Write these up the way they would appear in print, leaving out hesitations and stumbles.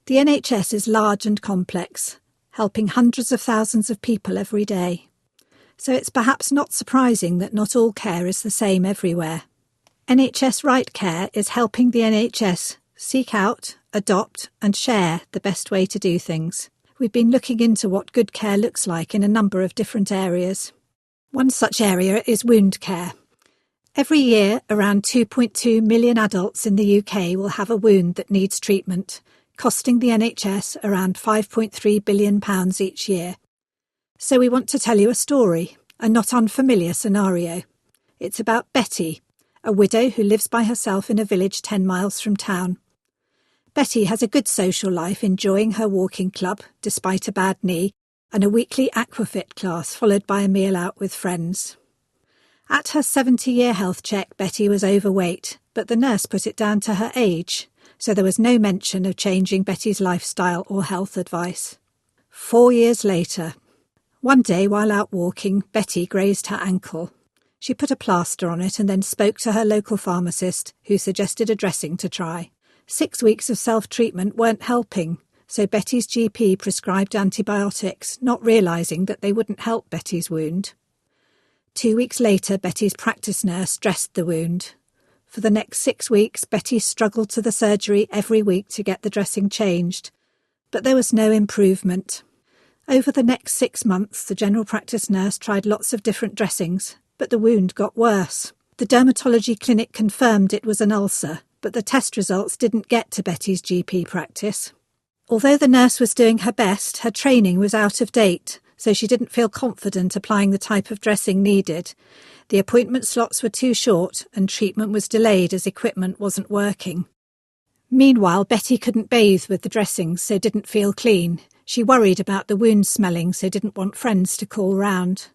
The NHS is large and complex, helping hundreds of thousands of people every day. So it's perhaps not surprising that not all care is the same everywhere. NHS RightCare is helping the NHS seek out, adopt and share the best way to do things. We've been looking into what good care looks like in a number of different areas. One such area is wound care. Every year, around 2.2 million adults in the UK will have a wound that needs treatment, costing the NHS around £5.3 billion each year. So we want to tell you a story, a not unfamiliar scenario. It's about Betty, a widow who lives by herself in a village 10 miles from town. Betty has a good social life, enjoying her walking club, despite a bad knee, and a weekly aquafit class followed by a meal out with friends. At her 70-year health check, Betty was overweight, but the nurse put it down to her age, so there was no mention of changing Betty's lifestyle or health advice. 4 years later, one day while out walking, Betty grazed her ankle. She put a plaster on it and then spoke to her local pharmacist, who suggested a dressing to try. 6 weeks of self-treatment weren't helping, so Betty's GP prescribed antibiotics, not realising that they wouldn't help Betty's wound. 2 weeks later, Betty's practice nurse dressed the wound. For the next 6 weeks, Betty struggled to the surgery every week to get the dressing changed, but there was no improvement. Over the next 6 months, the general practice nurse tried lots of different dressings, but the wound got worse. The dermatology clinic confirmed it was an ulcer, but the test results didn't get to Betty's GP practice. Although the nurse was doing her best, her training was out of date, so she didn't feel confident applying the type of dressing needed. The appointment slots were too short and treatment was delayed as equipment wasn't working. Meanwhile, Betty couldn't bathe with the dressings, so didn't feel clean. She worried about the wound smelling, so didn't want friends to call round.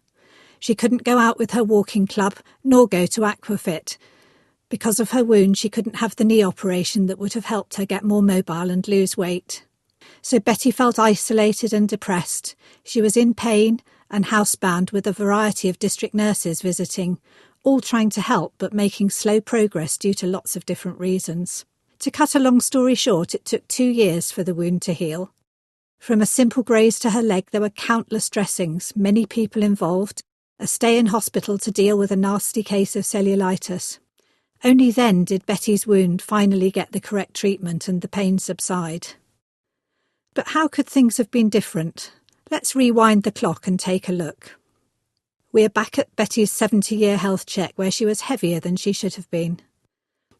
She couldn't go out with her walking club, nor go to aquafit. Because of her wound, she couldn't have the knee operation that would have helped her get more mobile and lose weight. So Betty felt isolated and depressed. She was in pain and housebound with a variety of district nurses visiting, all trying to help but making slow progress due to lots of different reasons. To cut a long story short, it took 2 years for the wound to heal. From a simple graze to her leg, there were countless dressings, many people involved, a stay in hospital to deal with a nasty case of cellulitis. Only then did Betty's wound finally get the correct treatment and the pain subside. But how could things have been different? Let's rewind the clock and take a look. We are back at Betty's 70-year health check, where she was heavier than she should have been.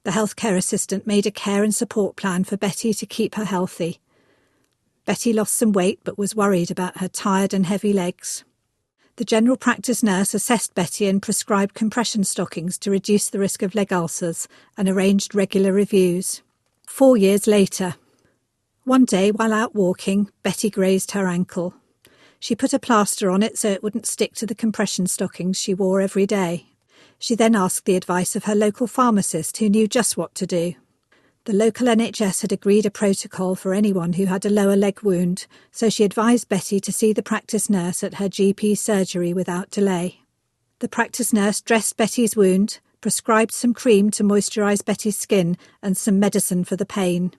The healthcare assistant made a care and support plan for Betty to keep her healthy. Betty lost some weight but was worried about her tired and heavy legs. The general practice nurse assessed Betty and prescribed compression stockings to reduce the risk of leg ulcers and arranged regular reviews. 4 years later, one day while out walking, Betty grazed her ankle. She put a plaster on it so it wouldn't stick to the compression stockings she wore every day. She then asked the advice of her local pharmacist, who knew just what to do. The local NHS had agreed a protocol for anyone who had a lower leg wound, so she advised Betty to see the practice nurse at her GP surgery without delay. The practice nurse dressed Betty's wound, prescribed some cream to moisturise Betty's skin and some medicine for the pain.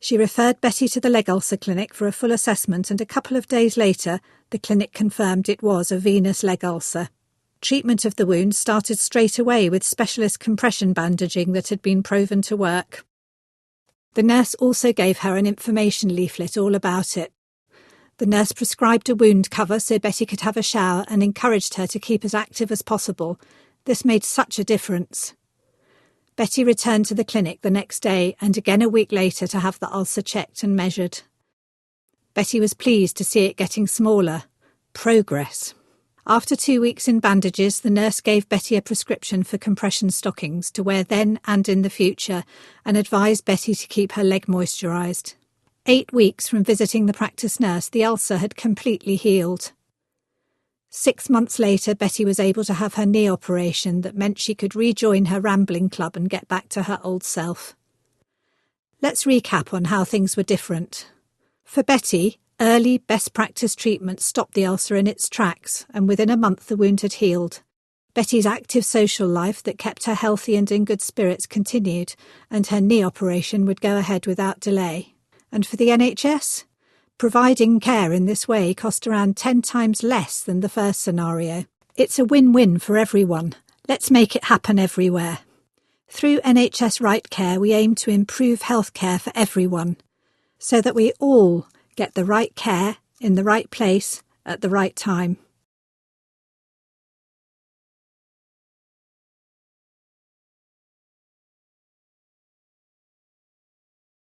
She referred Betty to the leg ulcer clinic for a full assessment, and a couple of days later the clinic confirmed it was a venous leg ulcer. Treatment of the wound started straight away with specialist compression bandaging that had been proven to work. The nurse also gave her an information leaflet all about it. The nurse prescribed a wound cover so Betty could have a shower and encouraged her to keep as active as possible. This made such a difference. Betty returned to the clinic the next day and again a week later to have the ulcer checked and measured. Betty was pleased to see it getting smaller. Progress. After 2 weeks in bandages, the nurse gave Betty a prescription for compression stockings to wear then and in the future, and advised Betty to keep her leg moisturised. 8 weeks from visiting the practice nurse, the ulcer had completely healed. 6 months later, Betty was able to have her knee operation that meant she could rejoin her rambling club and get back to her old self. Let's recap on how things were different. For Betty, early, best practice treatment stopped the ulcer in its tracks, and within a month the wound had healed. Betty's active social life that kept her healthy and in good spirits continued, and her knee operation would go ahead without delay. And for the NHS, providing care in this way cost around 10 times less than the first scenario. It's a win-win for everyone. Let's make it happen everywhere. Through NHS RightCare, we aim to improve healthcare for everyone, so that we all get the right care in the right place at the right time.